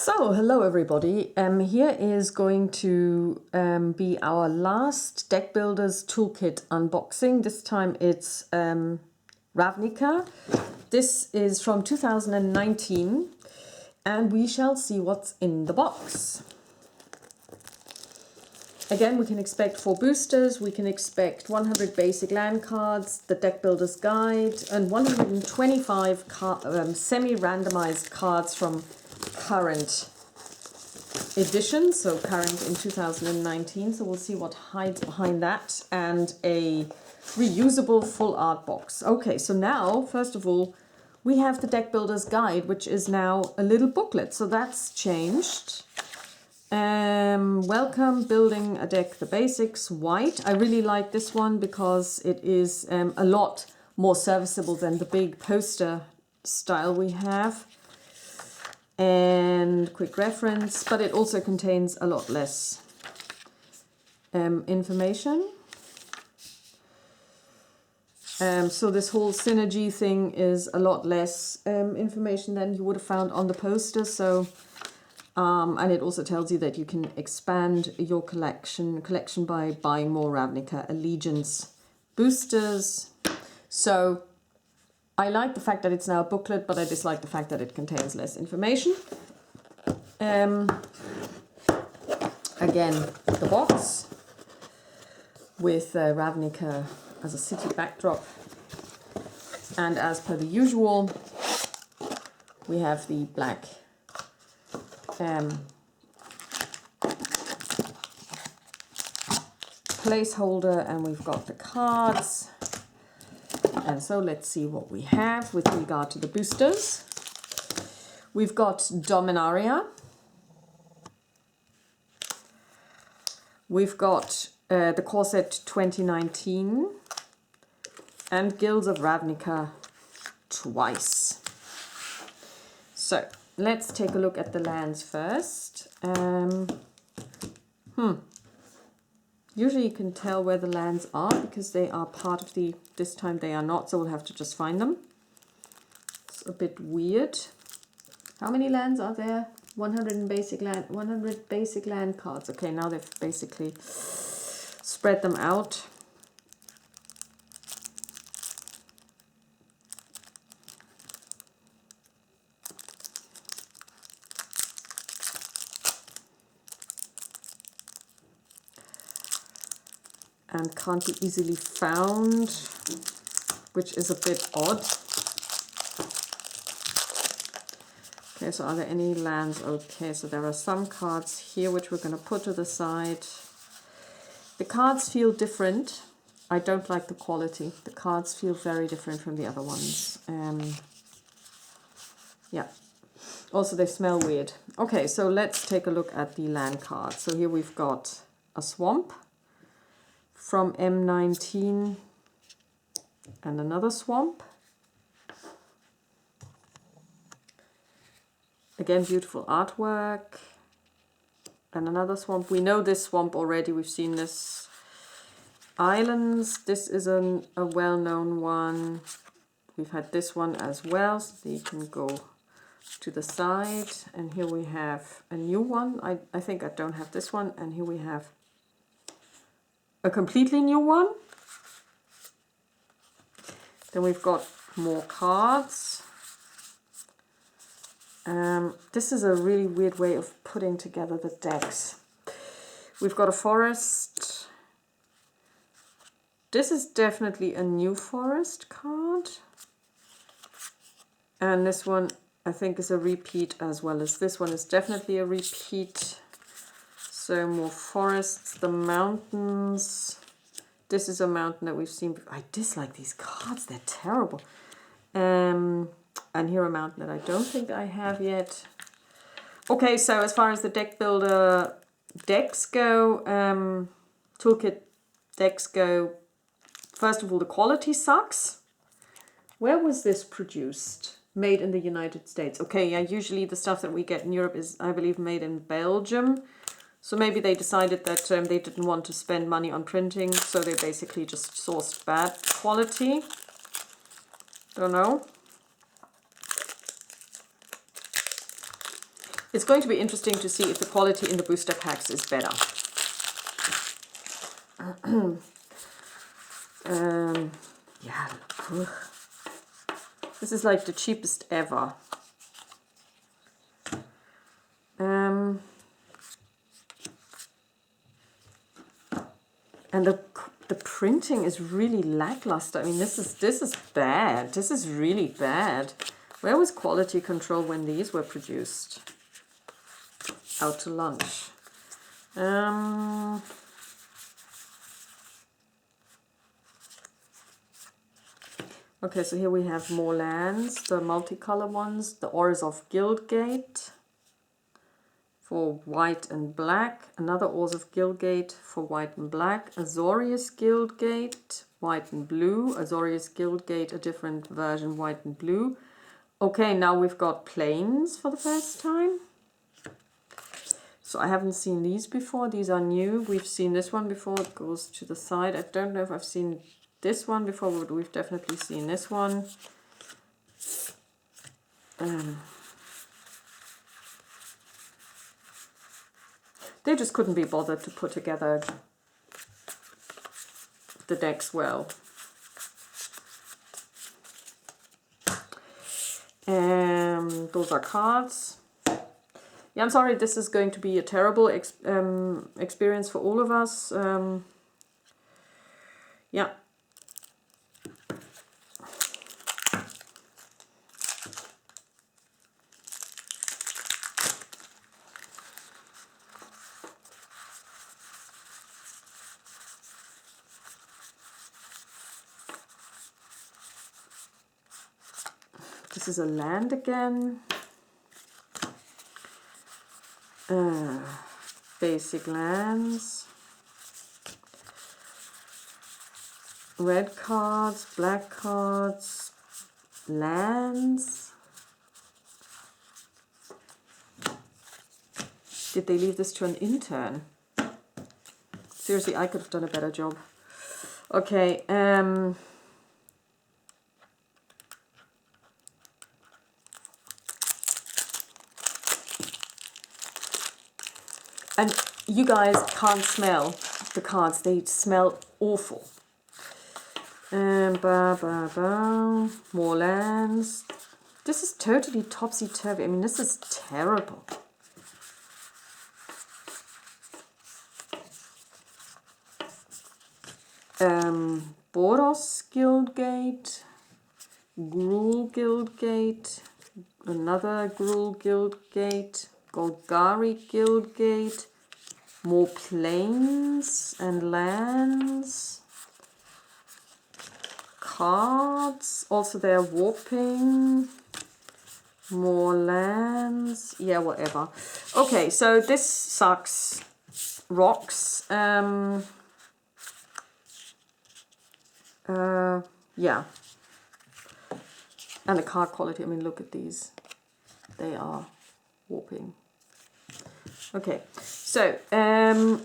So, hello everybody. Here is going to be our last Deck Builders Toolkit unboxing. This time it's Ravnika. This is from 2019 and we shall see what's in the box. Again, we can expect 4 boosters, we can expect 100 basic land cards, the Deck Builder's Guide, and 125 semi-randomized cards from current edition, so current in 2019. So we'll see what hides behind that, and a reusable full art box. Okay, so now, first of all, we have the Deck Builder's Guide, which is now a little booklet, so that's changed. Welcome, building a deck, the basics, white. I really like this one because it is a lot more serviceable than the big poster style we have. And quick reference, but it also contains a lot less information. So this whole synergy thing is a lot less information than you would have found on the poster. So and it also tells you that you can expand your collection by buying more Ravnika Allegiance boosters. So I like the fact that it's now a booklet, but I dislike the fact that it contains less information. Again, the box with Ravnika as a city backdrop. And as per the usual, we have the black placeholder, and we've got the cards. And so let's see what we have with regard to the boosters. We've got Dominaria. We've got the core set 2019 and Guilds of Ravnika twice. So let's take a look at the lands first. Usually you can tell where the lands are because they are part of the, this time they are not, so we'll have to just find them. It's a bit weird. How many lands are there? 100 basic land cards. Okay, now they've basically spread them out. And can't be easily found, which is a bit odd. Okay, so are there any lands? Okay, so there are some cards here which we're going to put to the side. The cards feel different. I don't like the quality. The cards feel very different from the other ones. Yeah. Also, they smell weird. Okay, so let's take a look at the land cards. So here we've got a swamp from M19 and another swamp. Again, beautiful artwork. And another swamp. We know this swamp already. We've seen this. Islands. This is a well-known one. We've had this one as well. So you can go to the side. And here we have a new one. I think I don't have this one. And here we have a completely new one. Then we've got more cards. This is a really weird way of putting together the decks. We've got a forest. This is definitely a new forest card. And this one I think is a repeat, as well as this one is definitely a repeat. So more forests, the mountains. This is a mountain that we've seen. I dislike these cards, they're terrible. And here a mountain that I don't think I have yet. Okay, so as far as the deck builder decks go, toolkit decks go, first of all, the quality sucks. Where was this produced? Made in the United States. Okay, yeah, usually the stuff that we get in Europe is, I believe, made in Belgium. So maybe they decided that they didn't want to spend money on printing, so they basically just sourced bad quality. Don't know. It's going to be interesting to see if the quality in the booster packs is better. Yeah, ugh. This is like the cheapest ever. And the printing is really lackluster. I mean, this is bad. This is really bad. Where was quality control when these were produced? Out to lunch. Okay, so here we have more lands, the multicolor ones, the Ores of Guildgate for white and black, another Ores of Guildgate for white and black, Azorius Guildgate, white and blue, Azorius Guildgate, a different version, white and blue. Okay, now we've got plains for the first time. So I haven't seen these before, these are new. We've seen this one before, it goes to the side. I don't know if I've seen this one before, but we've definitely seen this one. They just couldn't be bothered to put together the decks well. Those are cards. Yeah, I'm sorry, this is going to be a terrible experience for all of us. Yeah. This is a land again. Basic lands. Red cards, black cards, lands. Did they leave this to an intern? Seriously, I could have done a better job. Okay, and you guys can't smell the cards, they smell awful. More lands. This is totally topsy-turvy. I mean, this is terrible. Boros Guildgate, Gruul Guildgate, another Gruul Guildgate, Golgari Guildgate, more plains and lands, cards, also they're warping, more lands, yeah, whatever. Okay, so this sucks. Rocks, yeah, and the card quality, I mean, look at these, they are warping. Okay, so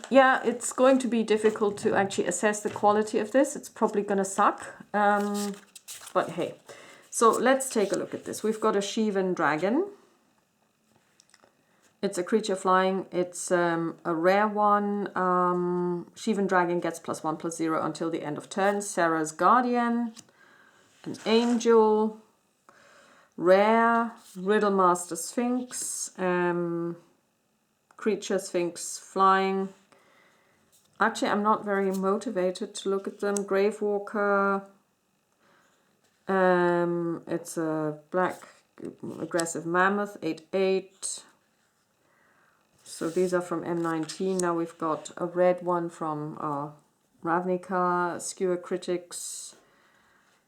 yeah, it's going to be difficult to actually assess the quality of this. It's probably going to suck, but hey. So let's take a look at this. We've got a Shivan dragon. It's a creature flying. It's a rare one. Shivan dragon gets +1/+0 until the end of turn. Sarah's guardian, an angel, rare, Riddlemaster Sphinx, creature Sphinx flying. Actually, I'm not very motivated to look at them. Gravewalker. It's a black aggressive mammoth, 8/8. So these are from M19. Now we've got a red one from Ravnika, Skewer Critics,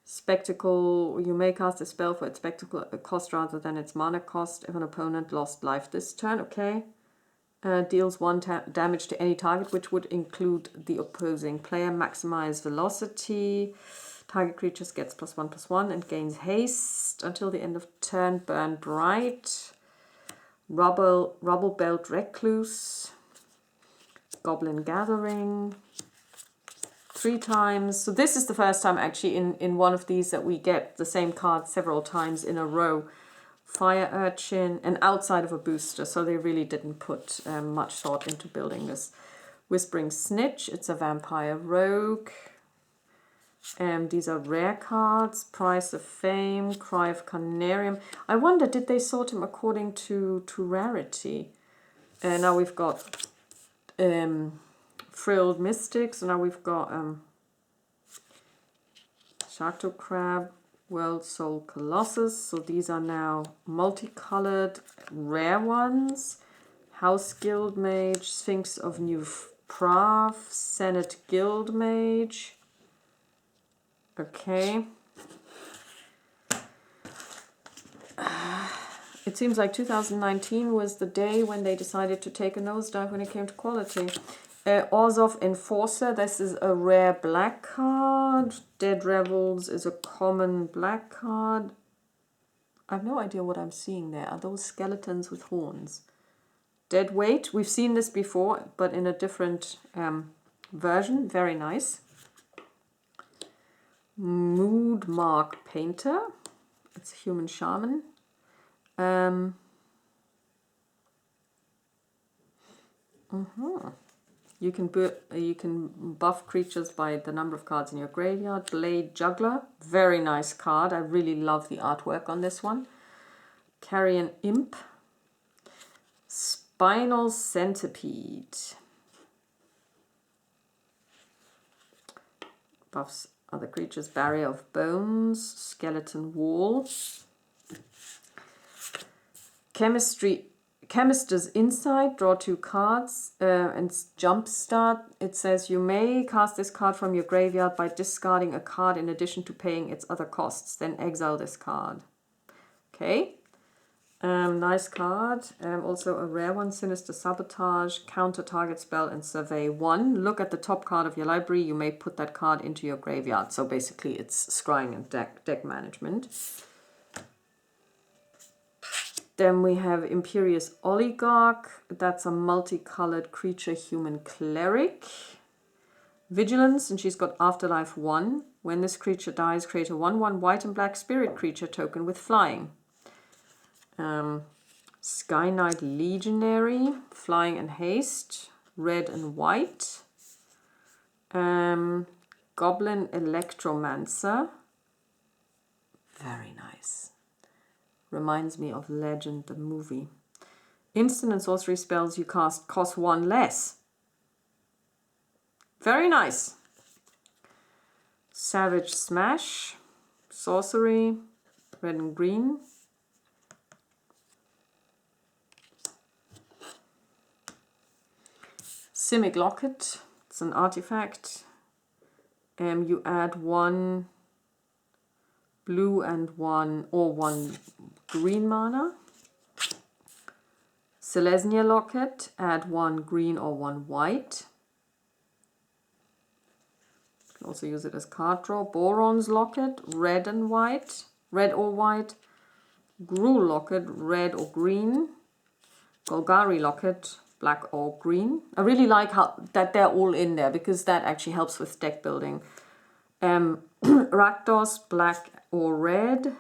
Spectacle. You may cast a spell for its spectacle cost rather than its mana cost if an opponent lost life this turn. Okay. Deals 1 damage to any target, which would include the opposing player. Maximize velocity. Target creatures gets +1/+1 and gains haste until the end of turn. Burn Bright. Rubble Belt Recluse. Goblin Gathering. 3 times. So this is the first time actually in one of these that we get the same card several times in a row fire urchin, and outside of a booster, so they really didn't put much thought into building this. Whispering Snitch, it's a vampire rogue. These are rare cards. Price of Fame, Cry of Canarium. I wonder, did they sort them according to rarity? And now we've got Frilled Mystics. Now we've got Chateau Crab, World Soul Colossus. So these are now multicolored, rare ones. House Guild Mage, Sphinx of New Prav, Senate Guild Mage. Okay. It seems like 2019 was the day when they decided to take a nosedive when it came to quality. Orzhov Enforcer, this is a rare black card. Dead Rebels is a common black card. I have no idea what I'm seeing there. Are those skeletons with horns? Dead Weight, we've seen this before, but in a different version. Very nice. Mood Mark Painter. It's a human shaman. You can buff creatures by the number of cards in your graveyard. Blade Juggler, very nice card. I really love the artwork on this one. Carrion Imp. Spinal Centipede. Buffs other creatures. Barrier of Bones. Skeleton Wall. Chemist's Insight, draw 2 cards, and Jumpstart. It says you may cast this card from your graveyard by discarding a card in addition to paying its other costs. Then exile this card. Okay, nice card. Also a rare one, Sinister Sabotage, counter target spell and survey 1. Look at the top card of your library. You may put that card into your graveyard. So basically it's scrying and deck management. Then we have Imperious Oligarch. That's a multicolored creature human cleric. Vigilance, and she's got Afterlife 1. When this creature dies, create a 1/1 white and black spirit creature token with flying. Sky Knight Legionary, flying and haste, red and white. Goblin Electromancer. Very nice. Reminds me of Legend, the movie. Instant and sorcery spells you cast cost 1 less. Very nice. Savage Smash. Sorcery. Red and green. Simic Locket. It's an artifact. You add 1 blue and 1 green mana. Selesnya Locket, add 1 green or 1 white. You can also use it as card draw. Boron's Locket, red and white, red or white. Gruul Locket, red or green. Golgari Locket, black or green. I really like how that they're all in there because that actually helps with deck building. Rakdos, black or red.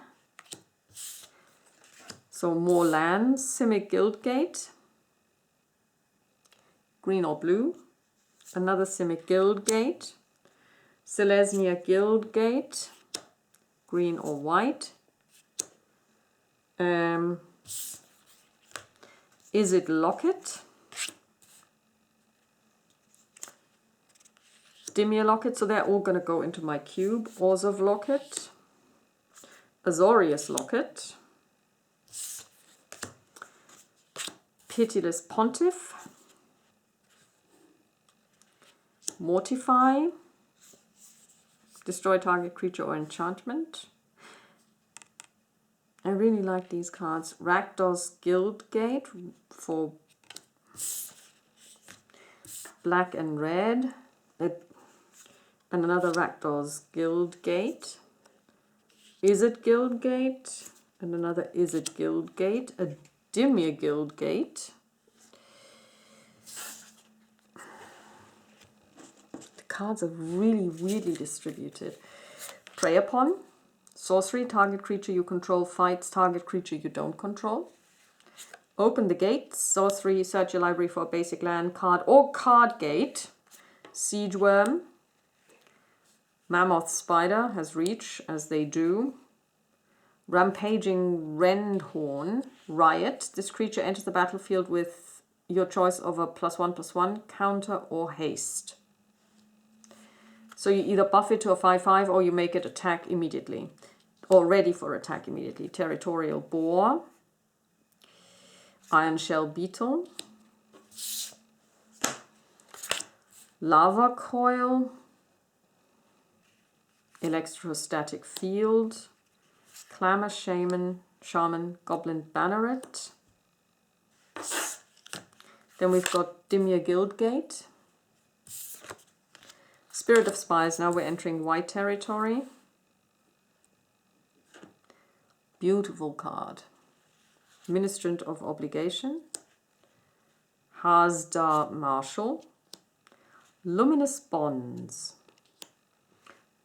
So more lands. Simic Guildgate, green or blue. Another Simic Guildgate. Selesnya Guildgate, green or white. Is it Locket? Dimir Locket, so they're all going to go into my cube. Orzhov Locket. Azorius Locket. Pitiless Pontiff. Mortify. Destroy target creature or enchantment. I really like these cards. Rakdos Guildgate for black and red. And another Rakdos Guildgate. Is it Guildgate? And another Is it Guildgate? A Dimir Guildgate. The cards are really weirdly distributed. Prey Upon. Sorcery, target creature you control fights target creature you don't control. Open the gate. Sorcery, search your library for a basic land card or card gate. Siege Worm. Mammoth Spider has reach, as they do. Rampaging Rendhorn. Riot. This creature enters the battlefield with your choice of a +1/+1 counter or haste. So you either buff it to a 5/5 or you make it attack immediately. Or ready for attack immediately. Territorial Boar. Iron Shell Beetle. Lava Coil. Electrostatic Field. Clamor Shaman, Goblin Banneret. Then we've got Dimir Guildgate. Spirit of Spies, now we're entering white territory. Beautiful card. Ministrant of Obligation. Hasdar Marshal. Luminous Bonds.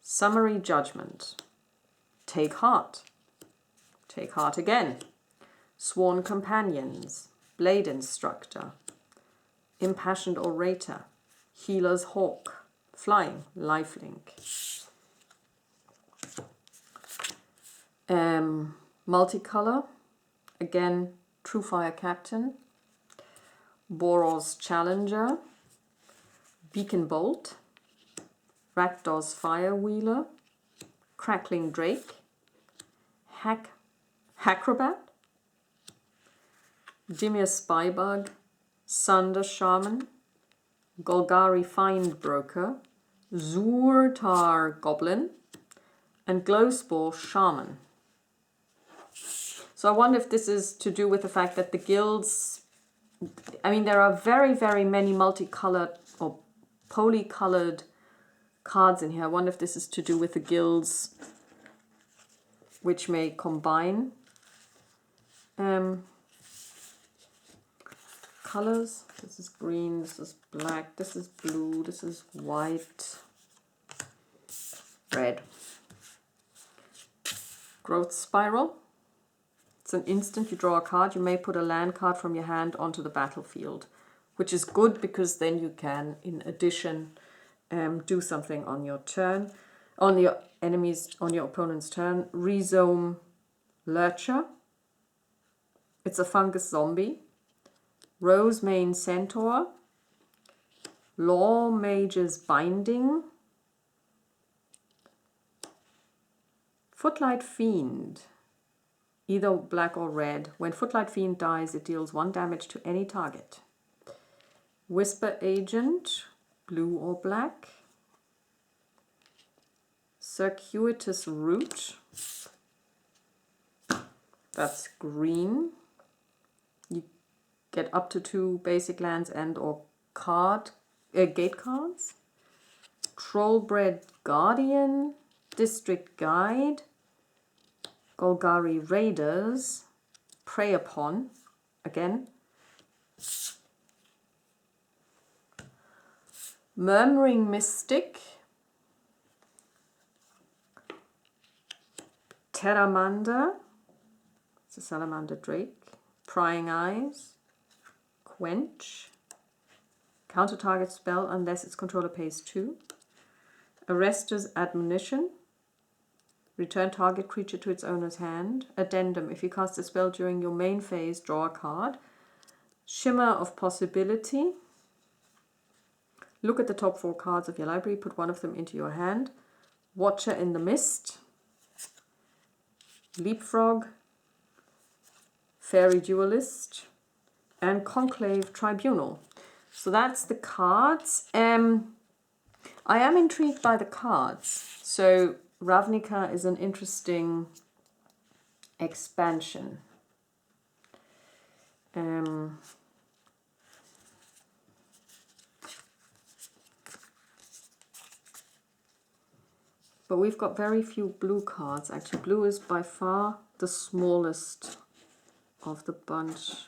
Summary Judgment. Take Heart. Take Heart again. Sworn Companions. Blade Instructor. Impassioned Orator. Healer's Hawk. Flying. Lifelink. Multicolor. Again, True Fire Captain. Boros Challenger. Beacon Bolt. Rakdos Firewheeler. Crackling Drake. Hacrobat. Dimir Spybug. Sunder Shaman. Golgari Findbroker. Zurtar Goblin. And Glowspore Shaman. So I wonder if this is to do with the fact that the guilds, I mean, there are very, very many multicolored or polycolored cards in here. I wonder if this is to do with the guilds which may combine colors. This is green, this is black, this is blue, this is white, red. Growth Spiral. It's an instant, you draw a card. You may put a land card from your hand onto the battlefield, which is good because then you can, in addition, do something on your turn, on your opponent's turn. Rhizome Lurcher. It's a fungus zombie. Rosemane Centaur. Law Mage's Binding. Footlight Fiend. Either black or red. When Footlight Fiend dies, it deals 1 damage to any target. Whisper Agent, blue or black. Circuitous Root. That's green. You get up to 2 basic lands and or gate cards. Trollbred Guardian, District Guide. Golgari Raiders, Prey Upon, again. Murmuring Mystic, Terramander, it's a Salamander Drake, Prying Eyes, Quench, counter target spell unless its controller pays 2, Arrester's Admonition, return target creature to its owner's hand. Addendum, if you cast a spell during your main phase, draw a card. Shimmer of Possibility. Look at the top 4 cards of your library, put 1 of them into your hand. Watcher in the Mist. Leapfrog. Fairy Duelist. And Conclave Tribunal. So that's the cards. I am intrigued by the cards. So Ravnika is an interesting expansion. But we've got very few blue cards. Actually, blue is by far the smallest of the bunch.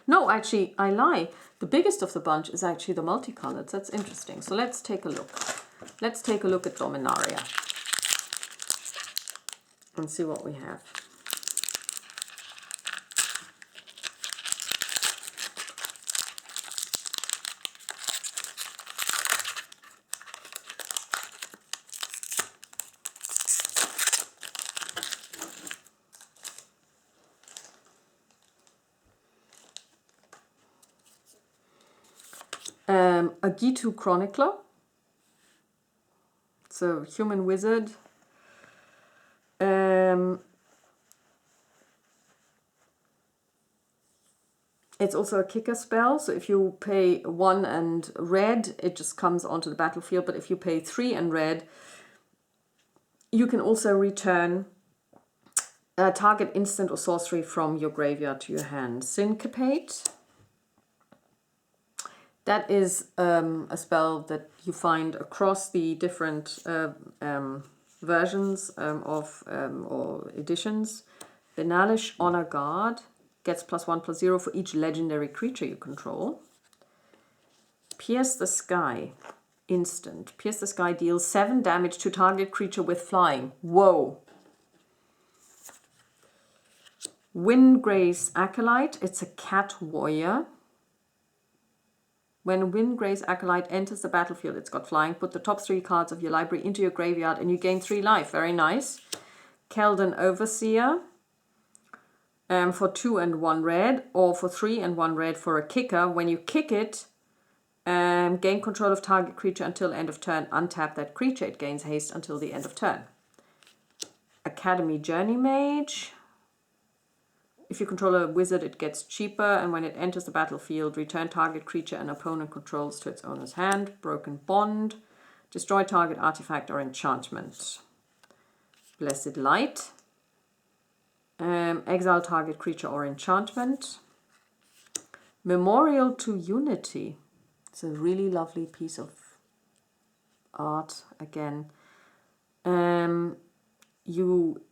No, actually, I lie. The biggest of the bunch is actually the multicolored. That's interesting. So let's take a look. Let's take a look at Dominaria. and see what we have. A Gitu Chronicler. So human wizard. It's also a kicker spell, so if you pay 1 and red, it just comes onto the battlefield, but if you pay 3 and red, you can also return a target instant or sorcery from your graveyard to your hand. Syncopate. That is a spell that you find across the different versions or editions. Benalish Honor Guard gets +1/+0 for each legendary creature you control. Pierce the Sky. Instant. Pierce the Sky deals 7 damage to target creature with flying. Whoa! Windgrace Acolyte. It's a cat warrior. When Windgrace Acolyte enters the battlefield, it's got flying. Put the top 3 cards of your library into your graveyard and you gain 3 life. Very nice. Keldon Overseer. For 2 and 1 red, or for 3 and 1 red for a kicker. When you kick it, gain control of target creature until end of turn. Untap that creature. It gains haste until the end of turn. Academy Journey Mage. If you control a wizard, it gets cheaper, and when it enters the battlefield, return target creature an opponent controls to its owner's hand. Broken Bond. Destroy target artifact or enchantment. Blessed Light. Exile target creature or enchantment. Memorial to Unity. It's a really lovely piece of art again. You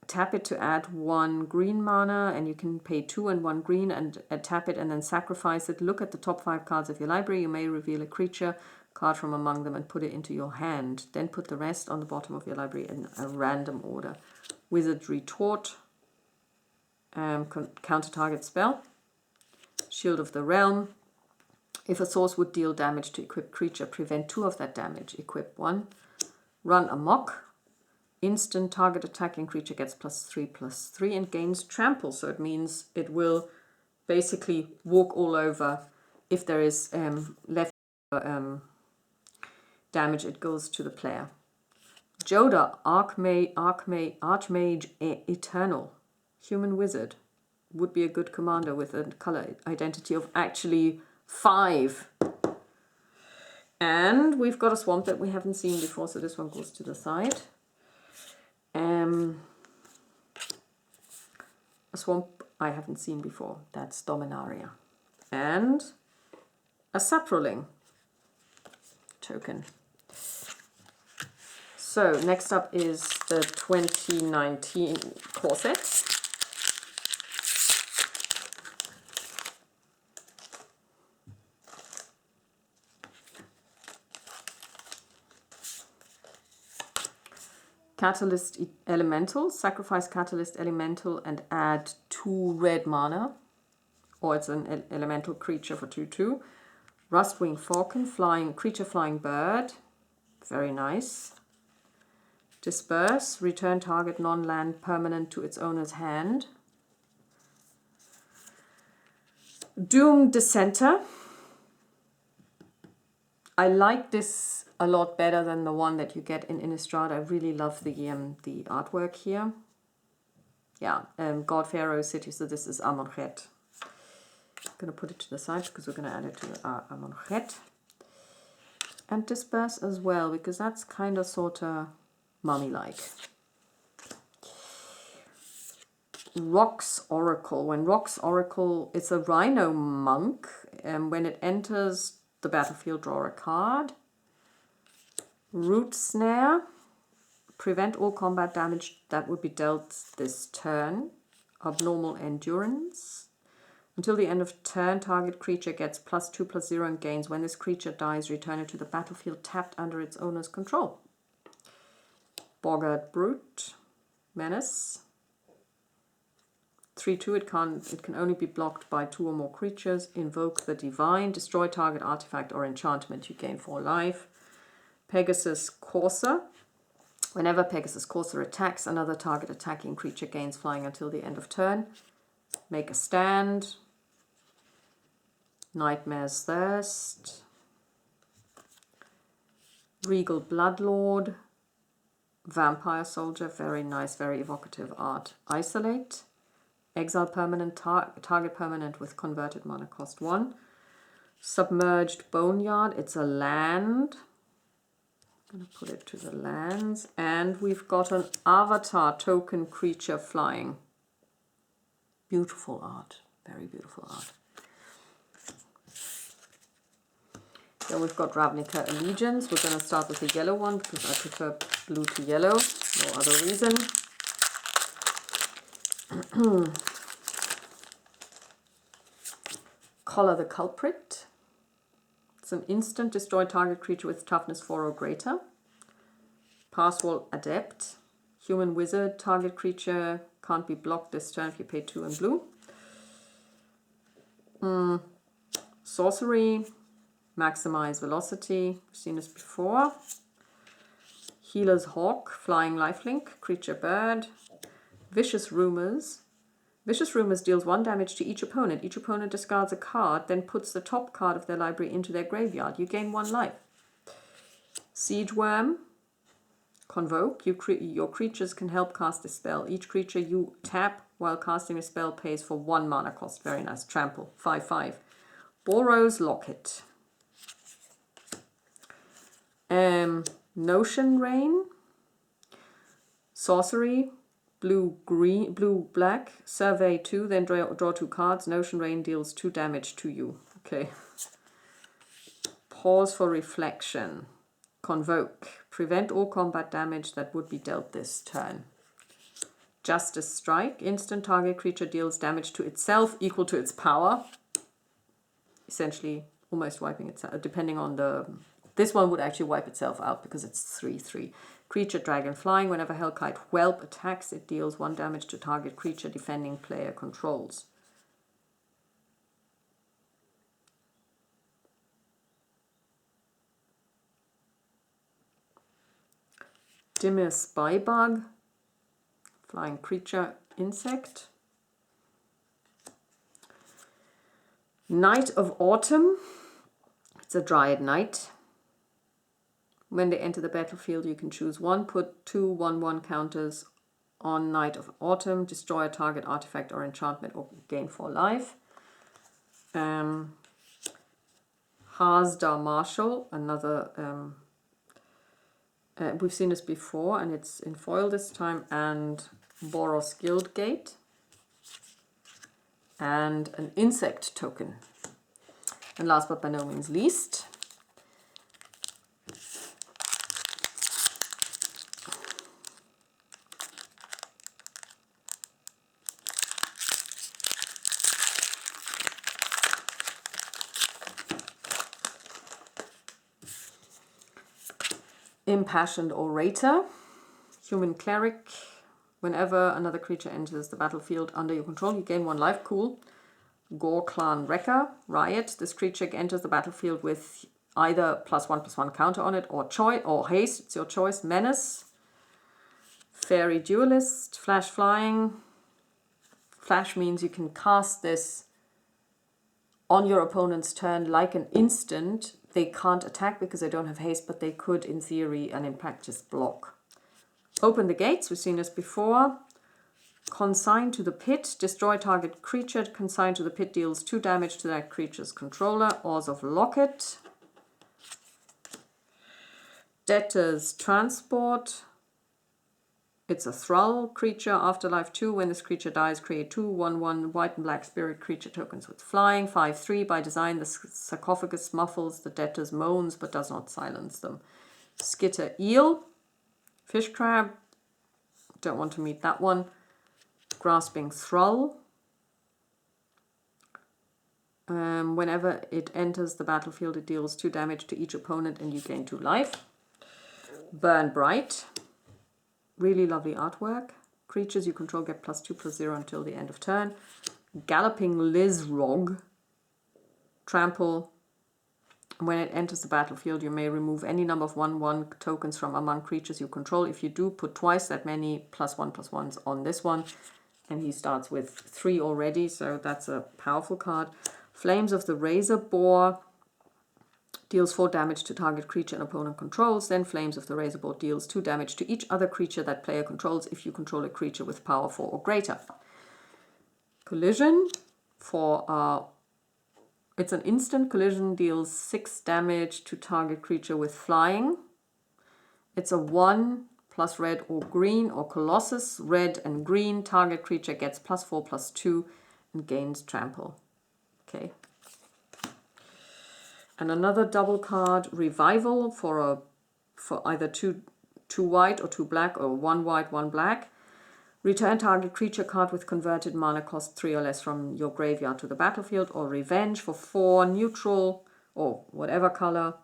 tap it to add 1 green mana, and you can pay 2 and 1 green and tap it and then sacrifice it. Look at the top 5 cards of your library. You may reveal a creature card from among them and put it into your hand. Then put the rest on the bottom of your library in a random order. Wizard Retort. Counter target spell. Shield of the Realm. If a source would deal damage to equipped creature, prevent 2 of that damage. Equip 1. Run Amok. Instant target attacking creature gets +3/+3 and gains trample. So it means it will basically walk all over. If there is left damage, it goes to the player. Joda, Archmage Eternal. Human Wizard. Would be a good commander with a color identity of actually 5. And we've got a swamp that we haven't seen before, so this one goes to the side. A swamp I haven't seen before. That's Dominaria. And a Saproling token. So next up is the 2019 core set. Catalyst Elemental. Sacrifice Catalyst Elemental and add 2 red mana. Or it's an elemental creature for 2/2. Rustwing Falcon. Flying bird. Very nice. Disperse. Return target non-land permanent to its owner's hand. Doom Dissenter. I like this a lot better than the one that you get in Innistrad. I really love the artwork here. Yeah, God Pharaoh City, so this is Amonchet. I'm going to put it to the side because we're going to add it to Amonchet. And Disperse as well, because that's kind of sort of mummy-like. Rock's Oracle. When Rock's Oracle, it's a Rhino Monk, and when it enters the battlefield, draw a card. Root Snare. Prevent all combat damage that would be dealt this turn. Abnormal Endurance. Until the end of turn, target creature gets +2/+0 and gains. When this creature dies, return it to the battlefield tapped under its owner's control. Boggart Brute. Menace. 3/2, it can only be blocked by 2 or more creatures. Invoke the Divine. Destroy target artifact or enchantment. You gain 4 life. Pegasus Courser. Whenever Pegasus Courser attacks, another target attacking creature gains flying until the end of turn. Make a stand. Nightmare's Thirst. Regal Bloodlord. Vampire Soldier. Very nice, very evocative art. Isolate. Exile permanent, target permanent with converted mana cost 1. Submerged Boneyard. It's a land. I'm going to put it to the lands. And we've got an avatar token creature flying. Beautiful art. Very beautiful art. Then we've got Ravnika Allegiance. We're going to start with the yellow one because I prefer blue to yellow. No other reason. Collar the Culprit. It's an instant. Destroy target creature with toughness 4 or greater. Passwall Adept. Human Wizard. Target creature can't be blocked this turn if you pay 2 in blue. Sorcery. Maximize Velocity. We've seen this before. Healer's Hawk. Flying Lifelink. Creature Bird. Vicious Rumors. Vicious Rumors deals 1 damage to each opponent. Each opponent discards a card, then puts the top card of their library into their graveyard. You gain 1 life. Siege Worm. Convoke. Your creatures can help cast a spell. Each creature you tap while casting a spell pays for 1 mana cost. Very nice. Trample. 5/5. Boros Locket. Notion Rain. Sorcery. Blue black. Survey 2, then draw 2 cards. Notion Rain deals 2 damage to you. Okay. Pause for reflection. Convoke. Prevent all combat damage that would be dealt this turn. Justice Strike. Instant target creature deals damage to itself equal to its power. Essentially almost wiping itself, depending on the... This one would actually wipe itself out because it's 3/3. Creature Dragon Flying. Whenever Hellkite Whelp attacks, it deals 1 damage to target creature defending player controls. Dimir Spybug. Flying creature insect. Knight of Autumn. It's a Dryad Knight. When they enter the battlefield, you can choose 1. Put 2 1/1 counters on Knight of Autumn. Destroy a target artifact or enchantment or gain 4 life. Hazdar Marshal. Another... we've seen this before, and it's in foil this time. And Boros Guildgate. And an insect token. And last but by no means least... Impassioned Orator. Human Cleric. Whenever another creature enters the battlefield under your control, you gain 1 life. Cool. Gore Clan Wrecker. Riot. This creature enters the battlefield with either +1/+1 counter on it or haste. It's your choice. Menace. Fairy Duelist. Flash Flying. Flash means you can cast this on your opponent's turn like an instant. They can't attack because they don't have haste, but they could, in theory and in practice, block. Open the Gates. We've seen this before. Consign to the Pit. Destroy target creature. Consign to the Pit deals 2 damage to that creature's controller. Oars of Locket. Debtor's Transport. It's a Thrall creature. Afterlife 2. When this creature dies, create 2 1/1 white and black spirit creature tokens with flying. 5/3. By design, the sarcophagus muffles the debtor's moans but does not silence them. Skitter Eel. Fish Crab. Don't want to meet that one. Grasping Thrall. Whenever it enters the battlefield, it deals 2 damage to each opponent and you gain 2 life. Burn Bright. Really lovely artwork. Creatures you control get +2/+0 until the end of turn. Galloping Lizrog. Trample. When it enters the battlefield, you may remove any number of 1/1 tokens from among creatures you control. If you do, put twice that many +1/+1s on this one. And he starts with 3 already, so that's a powerful card. Flames of the Razor Boar deals 4 damage to target creature an opponent controls. Then Flames of the Razor Boar deals 2 damage to each other creature that player controls if you control a creature with power 4 or greater. Collision for it's an instant. Collision deals 6 damage to target creature with flying. It's a 1 plus red or green or Colossus, red and green. Target creature gets +4/+2 and gains trample. Okay. And another double card, Revival for either two white or 2 black, or 1 white, 1 black. Return target creature card with converted mana cost 3 or less from your graveyard to the battlefield. Or Revenge for 4 neutral or whatever color,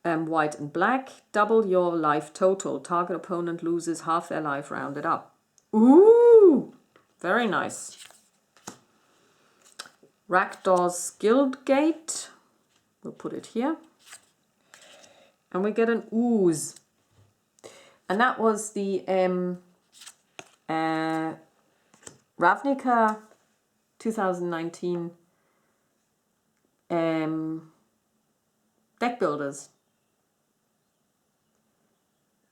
white and black. Double your life total. Target opponent loses half their life rounded up. Ooh, very nice. Rakdor's Guildgate. We'll put it here. And we get an ooze. And that was the Ravnika 2019 deck builders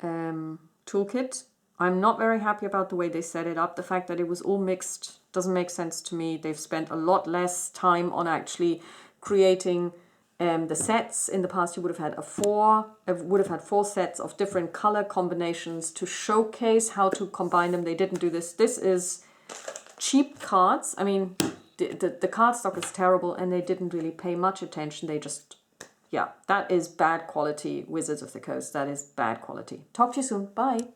toolkit. I'm not very happy about the way they set it up. The fact that it was all mixed doesn't make sense to me. They've spent a lot less time on actually creating the sets. In the past, you would have had 4 sets of different color combinations to showcase how to combine them. They didn't do this. This is cheap cards. I mean, the card stock is terrible, and they didn't really pay much attention. They just, yeah, that is bad quality. Wizards of the Coast, that is bad quality. Talk to you soon. Bye.